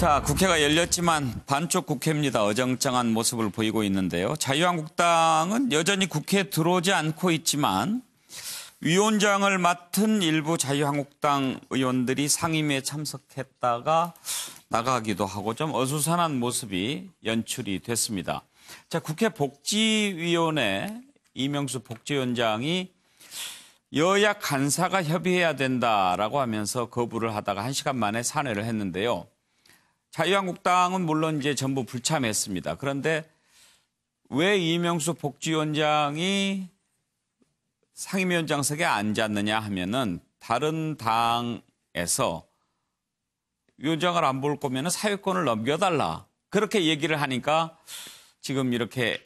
자, 국회가 열렸지만 반쪽 국회입니다. 어정쩡한 모습을 보이고 있는데요. 자유한국당은 여전히 국회에 들어오지 않고 있지만 위원장을 맡은 일부 자유한국당 의원들이 상임위에 참석했다가 나가기도 하고 좀 어수선한 모습이 연출이 됐습니다. 자, 국회 복지위원회 이명수 복지위원장이 여야 간사가 협의해야 된다라고 하면서 거부를 하다가 1시간 만에 산회를 했는데요. 자유한국당은 물론 이제 전부 불참했습니다. 그런데 왜 이명수 복지위원장이 상임위원장석에 앉았느냐 하면은 다른 당에서 위원장을 안 볼 거면 사회권을 넘겨달라. 그렇게 얘기를 하니까 지금 이렇게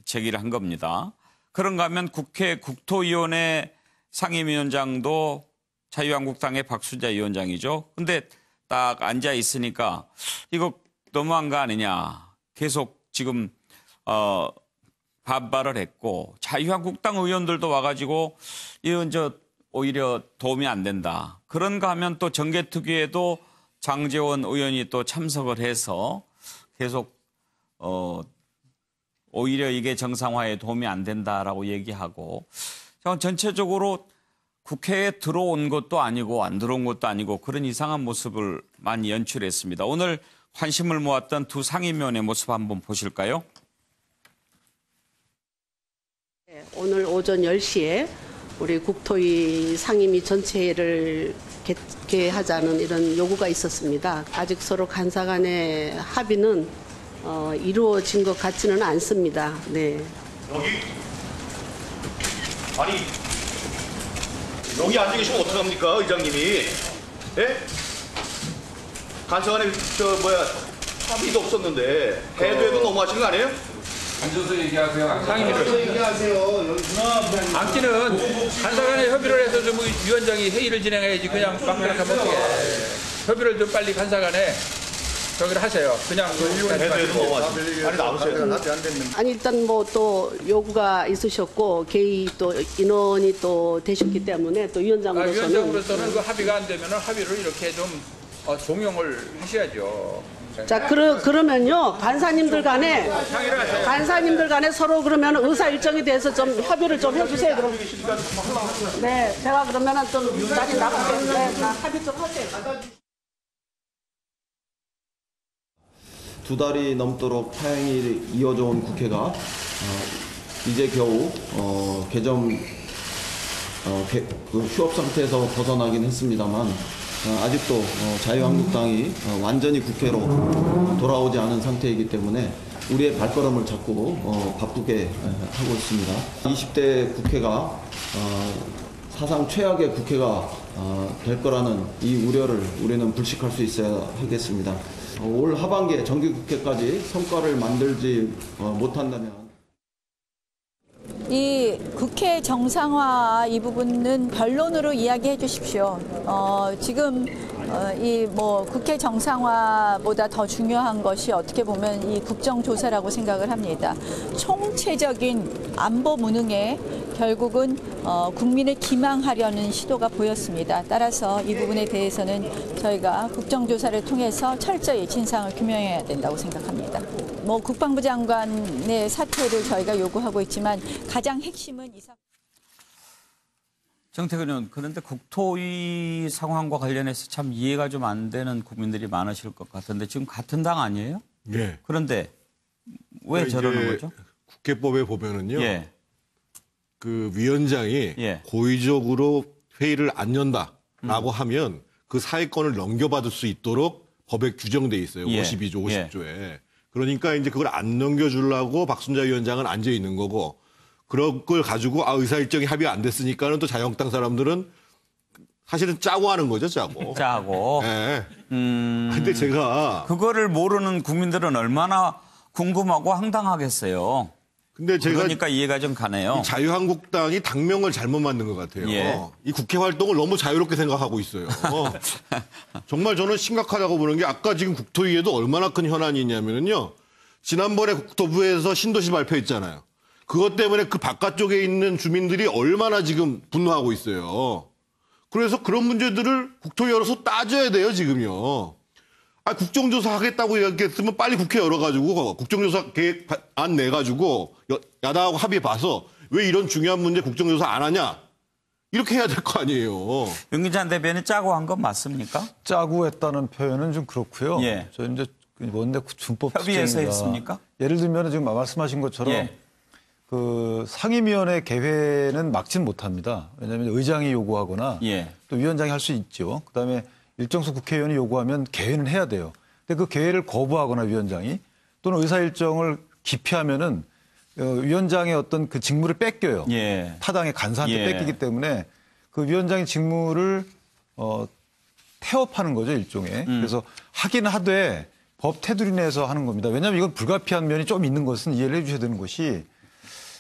제기를 한 겁니다. 그런가 하면 국회 국토위원회 상임위원장도 자유한국당의 박순자 위원장이죠. 근데 딱 앉아 있으니까 이거 너무한 거 아니냐. 계속 지금 반발을 했고 자유한국당 의원들도 와가지고 이건 오히려 도움이 안 된다. 그런가 하면 또 정개특위에도 장제원 의원이 또 참석을 해서 계속 오히려 이게 정상화에 도움이 안 된다라고 얘기하고 전체적으로 국회에 들어온 것도 아니고 안 들어온 것도 아니고 그런 이상한 모습을 많이 연출했습니다. 오늘 관심을 모았던 두 상임위원의 모습 한번 보실까요? 오늘 오전 10시에 우리 국토위 상임위 전체를 개최하자는 이런 요구가 있었습니다. 아직 서로 간사 간의 합의는 이루어진 것 같지는 않습니다. 네. 여기 앉아 계시면 어떡합니까, 의장님이? 예? 간사간에 합의도 없었는데 해도 너무하신 거 아니에요? 앉아서 얘기하세요. 상임위를. 얘기하세요. 앉기는 간사간에 협의를 해서 좀 위원장이 회의를 진행해야지 그냥 막상 하면 어떻게 협의를 좀 빨리 간사간에 저기를 하세요. 그냥 해도 너무하신. 아니 나오세요. 아니 일단 뭐 또 요구가 있으셨고 개의 또 인원이 또 되셨기 때문에 또 위원장으로서는 그 합의가 안 되면 합의를 이렇게 좀 종용을 하셔야죠. 자, 그러면요 간사님들 간에 서로 그러면 의사 일정에 대해서 좀 협의를 좀 해주세요. 그럼. 네, 제가 그러면은 좀 자리 나가겠는데 합의 좀 하세요. 두 달이 넘도록 파행이 이어져 온 국회가 이제 겨우 휴업 상태에서 벗어나긴 했습니다만 아직도 자유한국당이 완전히 국회로 돌아오지 않은 상태이기 때문에 우리의 발걸음을 잡고 바쁘게 하고 있습니다. 20대 국회가 사상 최악의 국회가 될 거라는 이 우려를 우리는 불식할 수 있어야 하겠습니다. 올 하반기에 정기국회까지 성과를 만들지 못한다면 이 국회 정상화 이 부분은 변론으로 이야기해 주십시오. 지금 이 국회 정상화보다 더 중요한 것이 어떻게 보면 이 국정조사라고 생각을 합니다. 총체적인 안보 무능에 결국은 국민을 기망하려는 시도가 보였습니다. 따라서 이 부분에 대해서는 저희가 국정조사를 통해서 철저히 진상을 규명해야 된다고 생각합니다. 국방부 장관의 사퇴를 저희가 요구하고 있지만 가장 핵심은 정태근 의원, 그런데 국토위 상황과 관련해서 참 이해가 좀 안 되는 국민들이 많으실 것 같은데 지금 같은 당 아니에요? 예. 그런데 왜 저러는 거죠? 국회법에 보면은요. 예. 그 위원장이 고의적으로 회의를 안 연다라고 하면 그 사회권을 넘겨받을 수 있도록 법에 규정돼 있어요. 52조, 50조에. 그러니까 이제 그걸 안 넘겨주려고 박순자 위원장은 앉아 있는 거고 그런 걸 가지고 의사일정이 합의가 안 됐으니까는 또 자유한국당 사람들은 사실은 짜고 하는 거죠, 짜고. 짜고. 네. 근데 제가 그거를 모르는 국민들은 얼마나 궁금하고 황당하겠어요. 근데 제가 그러니까 이해가 좀 가네요. 자유한국당이 당명을 잘못 만든 것 같아요. 이 국회 활동을 너무 자유롭게 생각하고 있어요. 정말 저는 심각하다고 보는 게 아까 지금 국토위에도 얼마나 큰 현안이 있냐면요. 지난번에 국토부에서 신도시 발표했잖아요. 그것 때문에 그 바깥쪽에 있는 주민들이 얼마나 지금 분노하고 있어요. 그래서 그런 문제들을 국토위 열어서 따져야 돼요, 지금요. 국정조사 하겠다고 얘기했으면 빨리 국회 열어가지고 국정조사 계획안 내가지고 야당하고 합의 봐서 왜 이런 중요한 문제 국정조사 안 하냐? 이렇게 해야 될 거 아니에요. 윤기찬 대변인 짜고 한 건 맞습니까? 짜고 했다는 표현은 좀 그렇고요. 예. 저 이제 원내 준법 협의해서 투쟁이다. 했습니까? 예를 들면 지금 말씀하신 것처럼 예. 그 상임위원회 개회는 막지는 못합니다. 왜냐하면 의장이 요구하거나 예. 또 위원장이 할 수 있죠. 그다음에 일정수 국회의원이 요구하면 개회는 해야 돼요. 근데 그 개회를 거부하거나 위원장이 또는 의사 일정을 기피하면은 위원장의 어떤 그 직무를 뺏겨요. 예. 타당의 간사한테 예. 뺏기기 때문에 그 위원장의 직무를 태업하는 거죠, 일종의. 그래서 하긴 하되 법 테두리 내에서 하는 겁니다. 왜냐하면 이건 불가피한 면이 좀 있는 것은 이해를 해 주셔야 되는 것이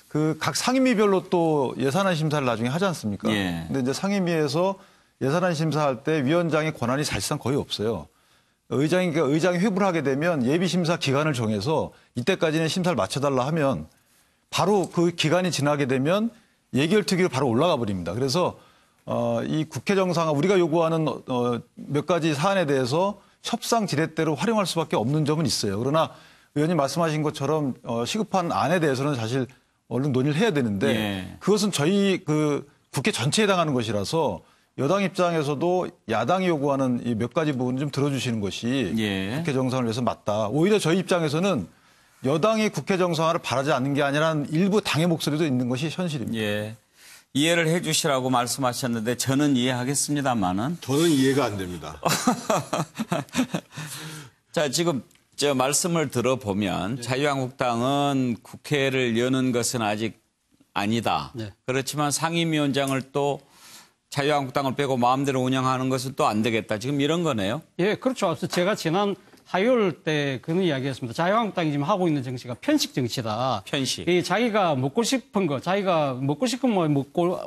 그 각 상임위별로 또 예산안 심사를 나중에 하지 않습니까? 예. 근데 이제 상임위에서 예산안 심사할 때 위원장의 권한이 사실상 거의 없어요. 의장이 회부를 하게 되면 예비 심사 기간을 정해서 이때까지는 심사를 마쳐달라 하면 바로 그 기간이 지나게 되면 예결특위로 바로 올라가 버립니다. 그래서 이 국회 정상화 우리가 요구하는 몇 가지 사안에 대해서 협상 지렛대로 활용할 수밖에 없는 점은 있어요. 그러나 의원님 말씀하신 것처럼 시급한 안에 대해서는 사실 얼른 논의를 해야 되는데 예. 그것은 저희 그 국회 전체에 해당하는 것이라서 여당 입장에서도 야당이 요구하는 이 몇 가지 부분 좀 들어주시는 것이 예. 국회 정상을 위해서 맞다. 오히려 저희 입장에서는 여당이 국회 정상화를 바라지 않는 게 아니라 일부 당의 목소리도 있는 것이 현실입니다. 예. 이해를 해 주시라고 말씀하셨는데 저는 이해하겠습니다만은. 저는 이해가 안 됩니다. 자, 지금 저 말씀을 들어보면 자유한국당은 국회를 여는 것은 아직 아니다. 네. 그렇지만 상임위원장을 또 자유한국당을 빼고 마음대로 운영하는 것은 또 안 되겠다. 지금 이런 거네요. 예, 그렇죠. 앞서 제가 지난 화요일 때 그런 이야기했습니다. 자유한국당이 지금 하고 있는 정치가 편식 정치다. 편식. 이 자기가 먹고 싶은 거, 자기가 먹고 싶은 거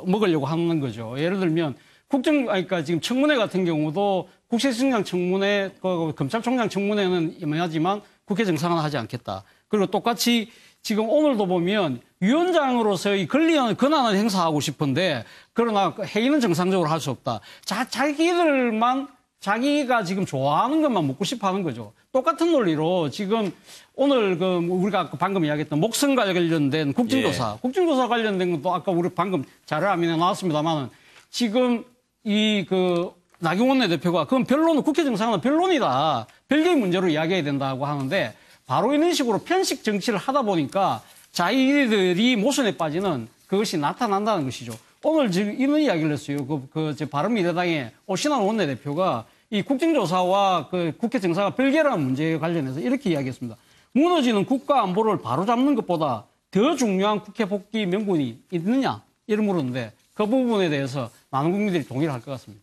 먹으려고 하는 거죠. 예를 들면 그러니까 지금 청문회 같은 경우도 국세청장 청문회, 검찰총장 청문회는 임하지만 국회 정상화는 하지 않겠다. 그리고 똑같이 지금 오늘도 보면 위원장으로서의 권한을 행사하고 싶은데 그러나 회의는 정상적으로 할 수 없다. 자기들만 자기가 지금 좋아하는 것만 먹고 싶어 하는 거죠. 똑같은 논리로 지금 오늘 우리가 방금 이야기했던 목선과 관련된 국정조사, 예. 국정조사 관련된 것도 아까 우리 방금 자료화면에 나왔습니다만 지금 나경원 대표가 그건 변론은 국회 정상화는 변론이다. 별개의 문제로 이야기해야 된다고 하는데 바로 이런 식으로 편식 정치를 하다 보니까 자기들이 모순에 빠지는 그것이 나타난다는 것이죠. 오늘 지금 이런 이야기를 했어요. 바른미래당의 오신환 원내대표가 이 국정조사와 그 국회 정상화 별개라는 문제에 관련해서 이렇게 이야기했습니다. 무너지는 국가 안보를 바로잡는 것보다 더 중요한 국회 복귀 명분이 있느냐? 이런 물었는데 그 부분에 대해서 많은 국민들이 동의를 할 것 같습니다.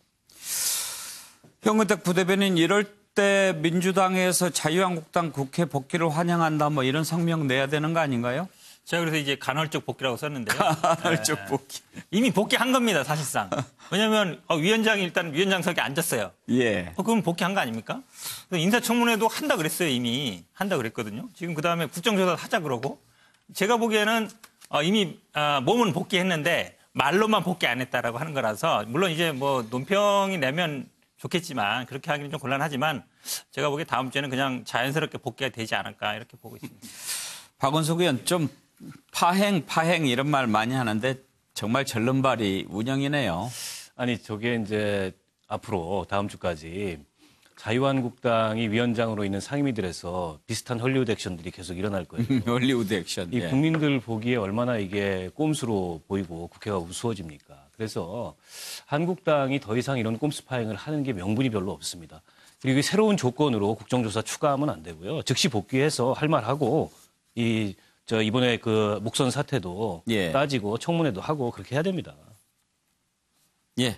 현근택 부대변인 이럴 때 민주당에서 자유한국당 국회 복귀를 환영한다 뭐 이런 성명 내야 되는 거 아닌가요? 제가 그래서 이제 간헐적 복귀라고 썼는데요. 간헐적 복귀. 이미 복귀한 겁니다, 사실상. 왜냐하면 위원장이 일단 위원장석에 앉았어요. 예. 그럼 복귀한 거 아닙니까? 인사청문회도 한다 그랬어요, 이미. 한다 그랬거든요. 지금 그다음에 국정조사 하자 그러고. 제가 보기에는 이미 몸은 복귀했는데 말로만 복귀 안 했다라고 하는 거라서 물론 이제 뭐 논평이 내면 좋겠지만 그렇게 하기는 좀 곤란하지만 제가 보기에 다음 주에는 그냥 자연스럽게 복귀가 되지 않을까 이렇게 보고 있습니다. 박원석 의원 좀 파행 이런 말 많이 하는데 정말 절름발이 운영이네요. 아니 저게 이제 앞으로 다음 주까지 자유한국당이 위원장으로 있는 상임위들에서 비슷한 헐리우드 액션들이 계속 일어날 거예요. 헐리우드 액션. 이 예. 국민들 보기에 얼마나 이게 꼼수로 보이고 국회가 우스워집니까? 그래서 한국당이 더 이상 이런 꼼수 파행을 하는 게 명분이 별로 없습니다. 그리고 새로운 조건으로 국정조사 추가하면 안 되고요. 즉시 복귀해서 할 말하고 이번에 그 목선 사태도 예. 따지고 청문회도 하고 그렇게 해야 됩니다. 예.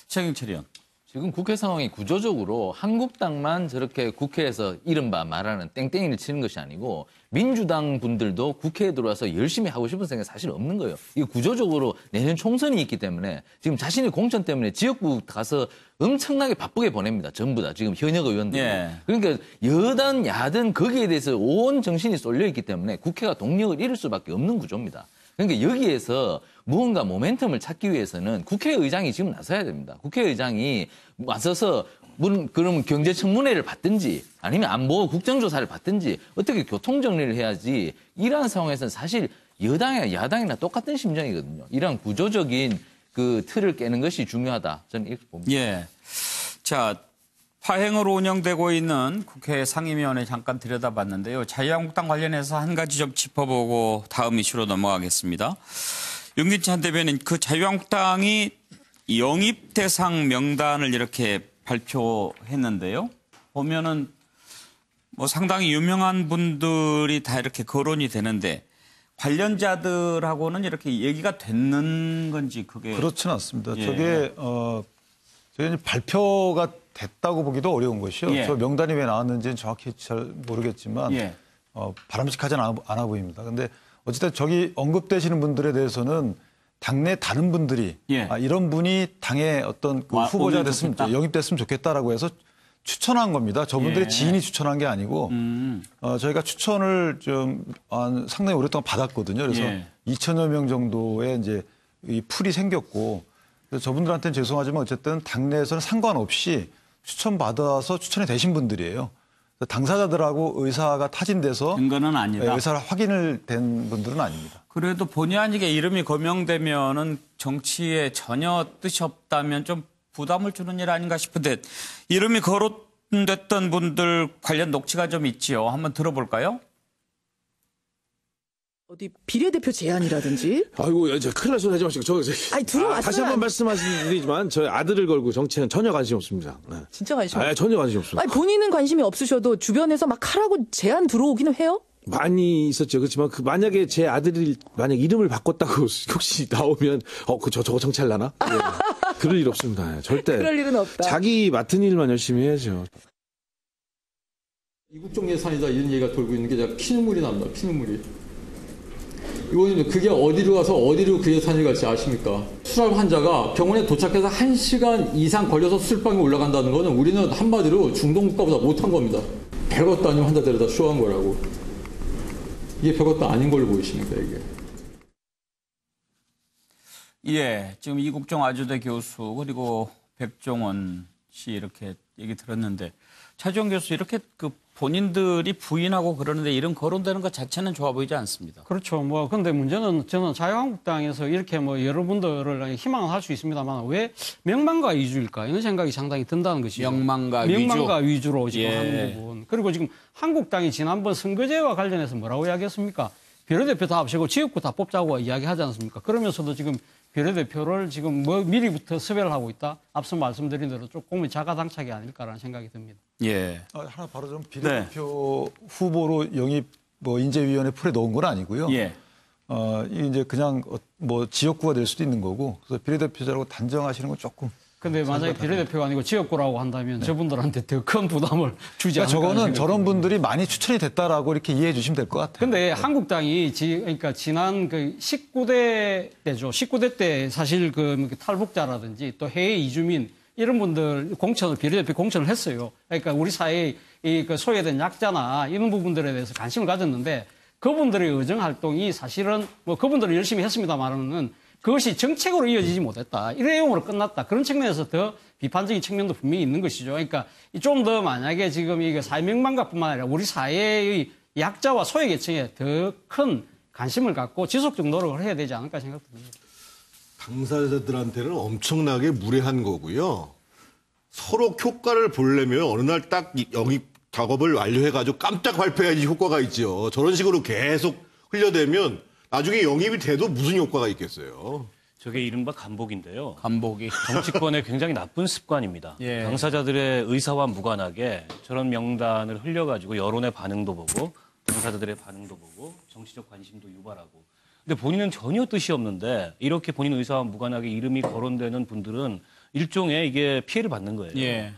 최경철 의원. 지금 국회 상황이 구조적으로 한국당만 저렇게 국회에서 이른바 말하는 땡땡이를 치는 것이 아니고 민주당 분들도 국회에 들어와서 열심히 하고 싶은 생각이 사실 없는 거예요. 이게 구조적으로 내년 총선이 있기 때문에 지금 자신의 공천 때문에 지역구 가서 엄청나게 바쁘게 보냅니다. 전부 다 지금 현역 의원들. 예. 그러니까 여든 야든 거기에 대해서 온 정신이 쏠려 있기 때문에 국회가 동력을 잃을 수밖에 없는 구조입니다. 그러니까 여기에서 무언가 모멘텀을 찾기 위해서는 국회의장이 지금 나서야 됩니다. 국회의장이 나서서 그러면 경제청문회를 받든지 아니면 안보 국정조사를 받든지 어떻게 교통정리를 해야지 이러한 상황에서는 사실 여당이나 야당이나 똑같은 심정이거든요. 이러한 구조적인 그 틀을 깨는 것이 중요하다. 저는 이렇게 봅니다. 예. 자, 파행으로 운영되고 있는 국회 상임위원회 잠깐 들여다봤는데요. 자유한국당 관련해서 한 가지 좀 짚어보고 다음 이슈로 넘어가겠습니다. 윤기찬 대변인, 그 자유한국당이 영입 대상 명단을 이렇게 발표했는데요. 보면은 뭐 상당히 유명한 분들이 다 이렇게 거론이 되는데 관련자들하고는 이렇게 얘기가 됐는 건지 그게 그렇지는 않습니다. 예. 저게 저희 발표가 됐다고 보기도 어려운 것이요. 예. 저 명단이 왜 나왔는지는 정확히 잘 모르겠지만 예. 바람직하지 않아 보입니다. 근데 어쨌든 저기 언급되시는 분들에 대해서는 당내 다른 분들이 예. 이런 분이 당의 어떤 그 후보자 됐으면 영입됐으면 좋겠다라고 해서 추천한 겁니다. 저분들의 예. 지인이 추천한 게 아니고 저희가 추천을 좀 상당히 오랫동안 받았거든요. 그래서 예. 2천여 명 정도의 이제 이 풀이 생겼고 그래서 저분들한테는 죄송하지만 어쨌든 당내에서는 상관없이 추천받아서 추천이 되신 분들이에요. 당사자들하고 의사가 타진돼서 근거는 아니다. 의사를 확인을 된 분들은 아닙니다. 그래도 본의 아니게 이름이 거명되면은 정치에 전혀 뜻이 없다면 좀 부담을 주는 일 아닌가 싶은데 이름이 거론됐던 분들 관련 녹취가 좀 있지요. 한번 들어볼까요? 어디 비례대표 제안이라든지. 아이고, 저 큰일 날 소리 하지 마시고. 아니, 들어왔어요. 다시 한번 말씀하시지만 저희 아들을 걸고 정치는 전혀 관심 없습니다. 네. 진짜 관심 없어요? 전혀 관심 없습니다. 아니, 본인은 관심이 없으셔도 주변에서 막 하라고 제안 들어오기는 해요? 많이 있었죠. 그렇지만 만약에 제 아들이 만약 이름을 바꿨다고 혹시 나오면 저거 정치하려나? 네. 그럴 일 없습니다. 절대. 그럴 일은 없다. 자기 맡은 일만 열심히 해야죠. 이국적 예산이다 이런 얘기가 돌고 있는 게 제가 피눈물이 납니다. 피눈물이. 의원님, 그게 어디로 가서 어디로 그 예산이 갈지 아십니까? 수납 환자가 병원에 도착해서 1시간 이상 걸려서 수술방에 올라간다는 거는 우리는 한마디로 중동국가보다 못한 겁니다. 별것도 아닌 환자 데려다 쇼한 거라고. 이게 별것도 아닌 걸로 보이십니까, 이게? 예, 지금 이국종 아주대 교수 그리고 백종원 씨 이렇게 얘기 들었는데 차주원 교수 이렇게 그 본인들이 부인하고 그러는데 이런 거론되는 것 자체는 좋아 보이지 않습니다. 그렇죠. 뭐 근데 문제는 저는 자유한국당에서 이렇게 뭐 여러분들을 희망을 할 수 있습니다만 왜 명망과 위주일까 이런 생각이 상당히 든다는 것이죠. 명망과 위주로 지금 예. 하는 부분. 그리고 지금 한국당이 지난번 선거제와 관련해서 뭐라고 이야기했습니까? 비례대표 다 합치고 지역구 다 뽑자고 이야기하지 않습니까? 그러면서도 지금 비례대표를 지금 뭐 미리부터 섭외를 하고 있다. 앞서 말씀드린 대로 조금 자가당착이 아닐까라는 생각이 듭니다. 예. 하나 바로 좀 비례대표 후보로 영입 인재위원회 풀에 넣은 건 아니고요. 예. 이게 이제 그냥 뭐 지역구가 될 수도 있는 거고 그래서 비례대표자라고 단정하시는 건 조금. 근데 만약에 비례대표가 아니고 지역구라고 한다면 저분들한테 더 큰 부담을 주지 않을까. 저거는 저런 분들이 많이 추천이 됐다라고 이렇게 이해해 주시면 될 것 같아요. 근데 한국당이 그러니까 지난 그 19대 때죠. 19대 때 사실 그 탈북자라든지 또 해외 이주민 이런 분들 비례대표 공천을 했어요. 그러니까 우리 사회의 그 소외된 약자나 이런 부분들에 대해서 관심을 가졌는데 그분들의 의정 활동이 사실은 뭐 그분들은 열심히 했습니다만은 그것이 정책으로 이어지지 못했다. 일회용으로 끝났다. 그런 측면에서 더 비판적인 측면도 분명히 있는 것이죠. 그러니까 좀 더 만약에 지금 이게 사회명망가뿐만 아니라 우리 사회의 약자와 소외계층에 더 큰 관심을 갖고 지속적 노력을 해야 되지 않을까 생각됩니다. 당사자들한테는 엄청나게 무례한 거고요. 서로 효과를 보려면 어느 날 딱 영입 작업을 완료해가지고 깜짝 발표해야지 효과가 있죠. 저런 식으로 계속 흘려대면 나중에 영입이 돼도 무슨 효과가 있겠어요. 저게 이른바 간복인데요. 간복이. 정치권의 굉장히 나쁜 습관입니다. 예. 당사자들의 의사와 무관하게 저런 명단을 흘려가지고 여론의 반응도 보고 당사자들의 반응도 보고 정치적 관심도 유발하고. 근데 본인은 전혀 뜻이 없는데 이렇게 본인 의사와 무관하게 이름이 거론되는 분들은 일종의 이게 피해를 받는 거예요. 예.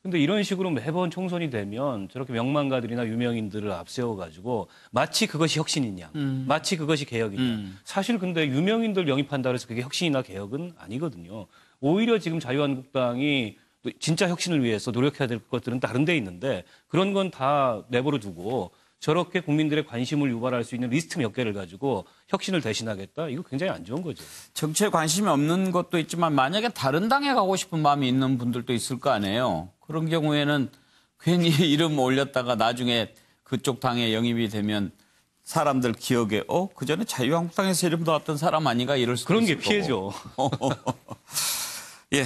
근데 이런 식으로 매번 총선이 되면 저렇게 명망가들이나 유명인들을 앞세워가지고 마치 그것이 혁신이냐, 마치 그것이 개혁이냐. 사실 근데 유명인들 영입한다 해서 그게 혁신이나 개혁은 아니거든요. 오히려 지금 자유한국당이 진짜 혁신을 위해서 노력해야 될 것들은 다른 데 있는데 그런 건 다 내버려 두고 저렇게 국민들의 관심을 유발할 수 있는 리스트 몇 개를 가지고 혁신을 대신하겠다? 이거 굉장히 안 좋은 거죠. 정치에 관심이 없는 것도 있지만 만약에 다른 당에 가고 싶은 마음이 있는 분들도 있을 거 아니에요. 그런 경우에는 괜히 이름 올렸다가 나중에 그쪽 당에 영입이 되면 사람들 기억에 그 전에 자유한국당에서 이름 나왔던 사람 아닌가 이럴 수도 그런 있을 게 피해죠. 거고. 예.